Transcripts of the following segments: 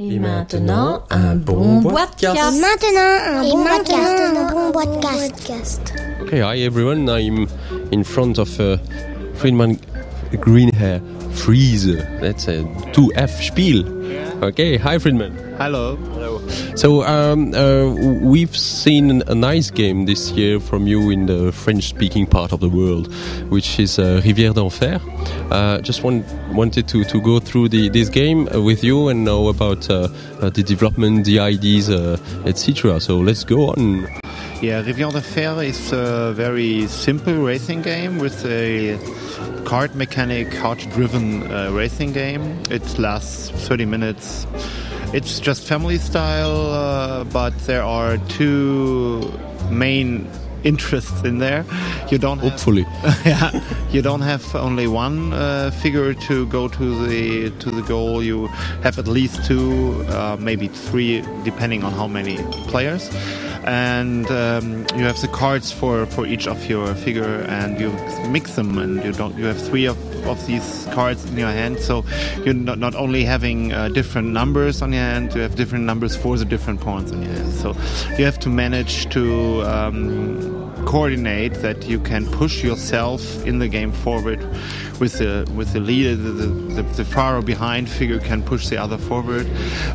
Et maintenant, un bon Boitecast. Okay, hi everyone. I'm in front of Friedman Green Hair Freezer. That's a 2F Spiel. Okay, hi Friedman. Hello. So we've seen a nice game this year from you in the French-speaking part of the world, which is Rivière d'Enfer. Just wanted to go through this game with you and know about the development, the ideas, etc. So let's go on. Yeah, Rivière d'Enfer is a very simple racing game with a kart mechanic, kart-driven racing game. It lasts 30 minutes. It's just family style, but there are two main interests in there. You don't hopefully. You don't have only one figure to go to the goal. You have at least two, maybe three, depending on how many players. And you have the cards for each of your figure, and you mix them, and you have three of these cards in your hand. So you're not only having different numbers on your hand, you have different numbers for the different pawns on your hand. So you have to manage to coordinate that you can push yourself in the game forward with the leader. The far behind figure can push the other forward,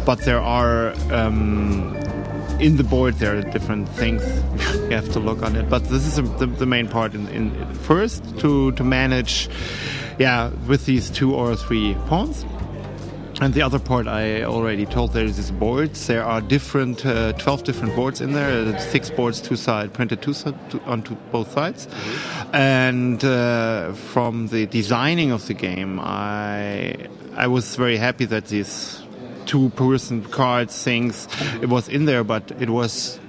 but there are in the board there are different things you have to look on it. But this is the main part in first to manage with these two or three pawns. And the other part I already told, there is these boards. There are 12 different boards in there. 6 boards, printed onto both sides. Mm-hmm. And from the designing of the game, I was very happy that these two-person cards things, it was in there, but it was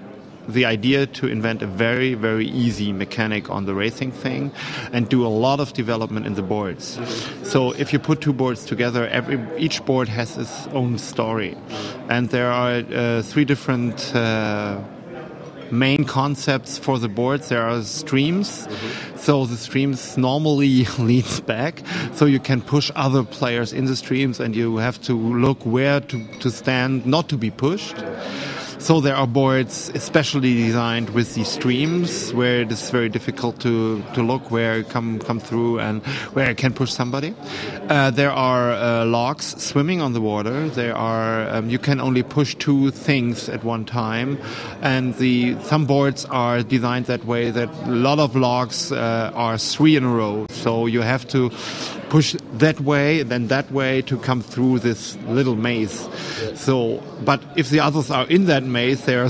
the idea to invent a very, very easy mechanic on the racing thing and do a lot of development in the boards. Mm-hmm. So if you put two boards together, each board has its own story. And there are 3 different main concepts for the boards. There are streams. Mm-hmm. So the streams normally leads back. So you can push other players in the streams, and you have to look where to stand not to be pushed. So there are boards especially designed with these streams where it is very difficult to look where come through and where it can push somebody. There are logs swimming on the water. There are you can only push 2 things at one time, and some boards are designed that way that a lot of logs are 3 in a row. So you have to push that way, then that way to come through this little maze. So, but if the others are in that maze, there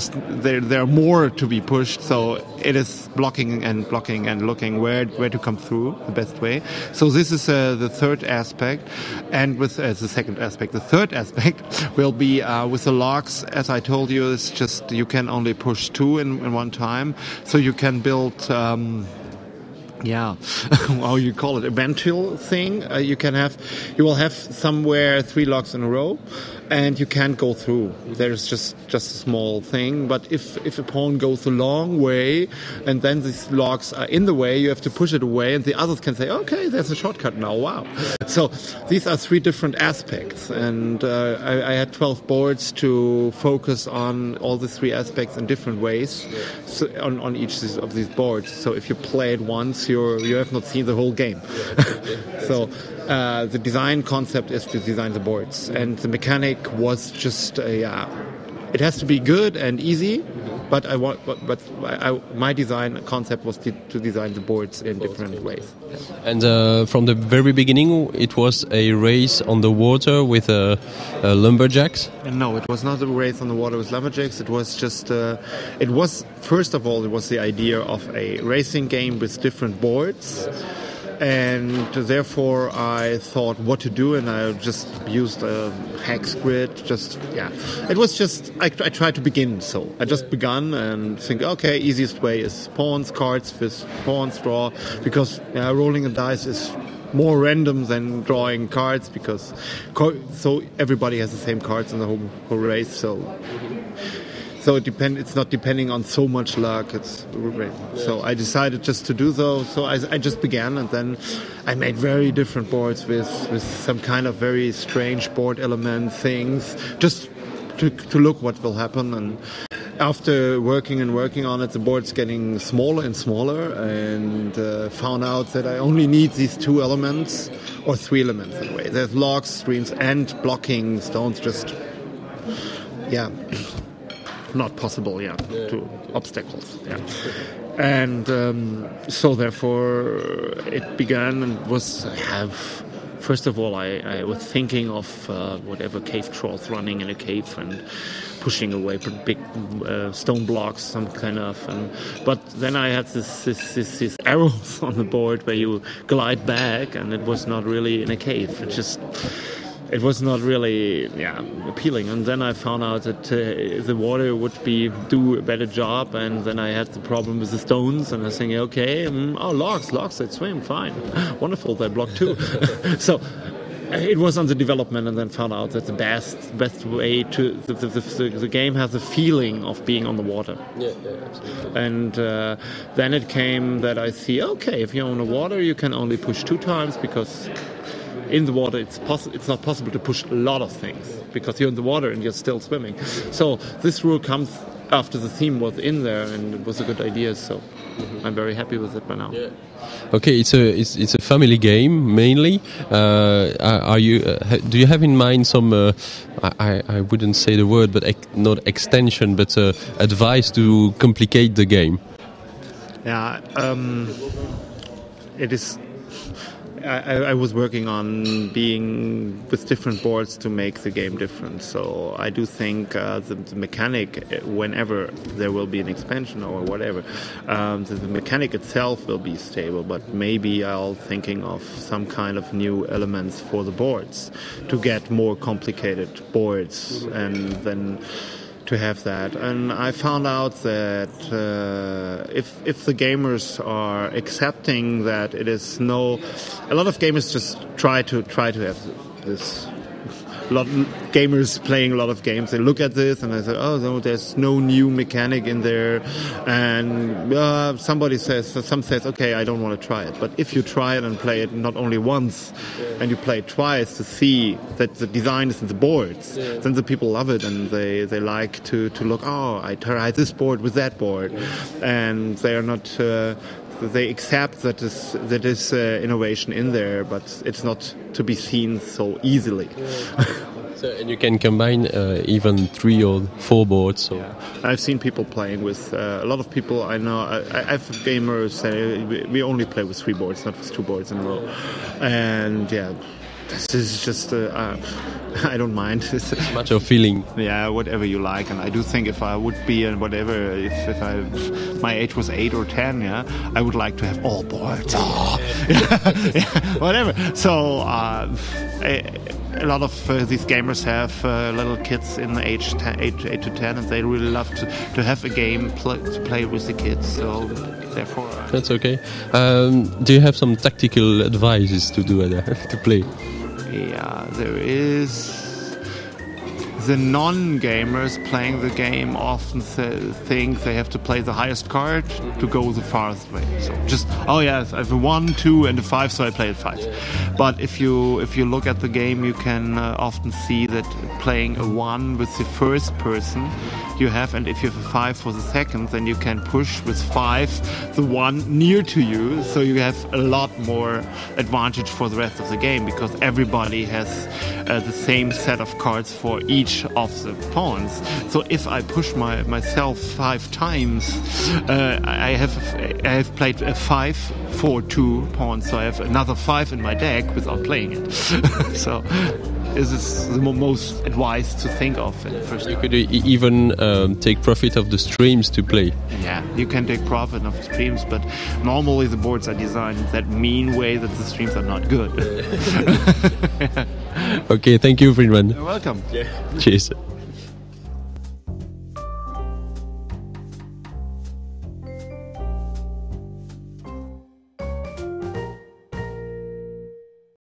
are more to be pushed. So it is blocking and looking where to come through the best way. So this is the third aspect, and with the second aspect, the third aspect will be with the logs. As I told you, it's just you can only push 2 in one time. So you can build. How you call it, a ventile thing. You will have somewhere 3 logs in a row, and you can't go through. There's just a small thing. But if a pawn goes a long way, and then these logs are in the way, you have to push it away, and the others can say, okay, there's a shortcut now. Wow. So these are 3 different aspects, and I had 12 boards to focus on all the 3 aspects in different ways on each of these boards. So if you play it once, you have not seen the whole game. So the design concept is to design the boards, and the mechanic was just it has to be good and easy. But my design concept was to design the boards in different ways. And from the very beginning, it was a race on the water with lumberjacks? No, it was not a race on the water with lumberjacks. It was just, first of all, it was the idea of a racing game with different boards. And therefore I thought what to do, and I just used a hex grid. It was just I tried to begin. So I just began and think, okay, easiest way is pawns, cards, with pawns, draw, because rolling a dice is more random than drawing cards, because so everybody has the same cards in the whole race. So So it's not depending on so much luck. So I decided just to do so. So I just began, and then I made very different boards with some kind of very strange board element things, just to look what will happen. And after working on it, the board's getting smaller and smaller, and found out that I only need these 2 elements, or 3 elements in a way. There's logs, streams, and blocking stones. Just not possible, to obstacles, and so therefore it began and was. First of all, I was thinking of whatever cave trolls running in a cave and pushing away big stone blocks, some kind of. But then I had these arrows on the board where you glide back, and it was not really in a cave. It was not really appealing. And then I found out that the water would do a better job, and then I had the problem with the stones, and I was thinking, okay, logs, they swim, fine. Wonderful, they block too. So it was on the development, and then found out that the best way to... The game has a feeling of being on the water. Yeah, absolutely. And then it came that I see, okay, if you're on the water, you can only push 2 times, because... in the water, it's not possible to push a lot of things because you're in the water and you're still swimming. So this rule comes after the theme was in there, and it was a good idea. So I'm very happy with it by now. Yeah. Okay, it's a family game mainly. Are you? Do you have in mind some? I wouldn't say the word, but not extension, but advice to complicate the game. Yeah, it is. I was working on being with different boards to make the game different. So I do think the mechanic, whenever there will be an expansion or whatever, the mechanic itself will be stable. But maybe I'll thinking of some kind of new elements for the boards to get more complicated boards, and then to have that. And I found out that if the gamers are accepting that it is a lot of gamers just try to have this. A lot of gamers playing a lot of games, they look at this and they say, oh no, there's no new mechanic in there, and some says, okay, I don't want to try it. But if you try it and play it not only once, and you play it twice to see that the design is in the boards, then the people love it, and they like to look, oh, I tried this board with that board, and they are not they accept that is innovation in there, but it's not to be seen so easily. So, and you can combine even 3 or 4 boards. So. Yeah. I've seen people playing with a lot of people I know. I have gamers say we only play with 3 boards, not with 2 boards in a row. And this is just I don't mind. It's a matter of feeling. Yeah, whatever you like. And I do think if I would be whatever, if my age was 8 or 10, I would like to have all boards. Whatever. So a lot of these gamers have little kids in the age 8 to 10, and they really love to have a game to play with the kids. So therefore, that's okay. Do you have some tactical advices to do to play? Yeah, there is. The non-gamers playing the game often think they have to play the highest card to go the farthest way. So just, I have a 1, 2, and a 5, so I play at 5. Yeah. But if you look at the game, you can often see that playing a 1 with the first person you have, and if you have a 5 for the second, then you can push with 5 the 1 near to you, so you have a lot more advantage for the rest of the game, because everybody has the same set of cards for each of the pawns. So if I push myself 5 times, I have played a 5 for 2 pawns, so I have another 5 in my deck without playing it. So this is the most advice to think of at first. You could even take profit of the streams to play. Yeah, you can take profit of the streams, but normally the boards are designed in that mean way that the streams are not good. Okay, thank you, Friedman. You're welcome. Yeah. Cheers.